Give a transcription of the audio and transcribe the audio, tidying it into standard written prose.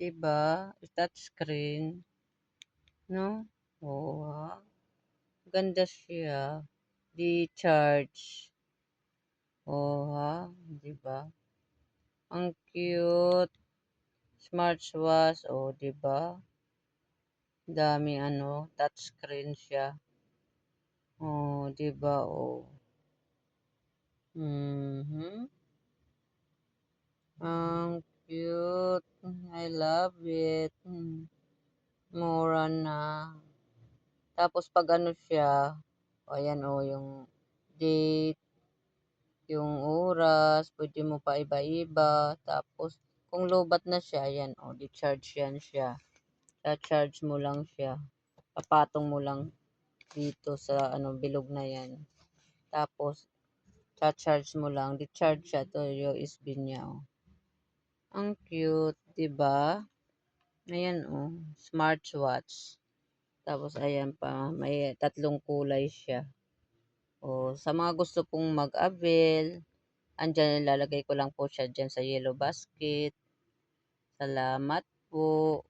'Di ba? Touchscreen, 'no? Oo, ganda siya. Di-charge. Oh, 'di ba? Ang cute. Smartwatch, oh, 'di ba? Daming ano, touchscreen siya. Oh, 'di ba, oh. Mhm. Ang cute. I love it. Mura na. Tapos 'pag ano siya, oh, ayan, oh, yung date, yung oras, puwede mo pa iba-iba. Tapos kung lowbatt na siya, ayan, oh, di-charge yan siya. Cha-charge mo lang siya. Papatong mo lang dito sa ano, bilog na yan. Tapos cha-charge mo lang, di-charge siya 'to yung USB niya, oh. Ang cute, 'di ba? Ayan, oh, smartwatch. Tapos ayan pa, may tatlong kulay siya. Oh, sa mga gusto pong mag-avail, andiyan ilalagay ko lang po siya diyan sa yellow basket. Salamat po.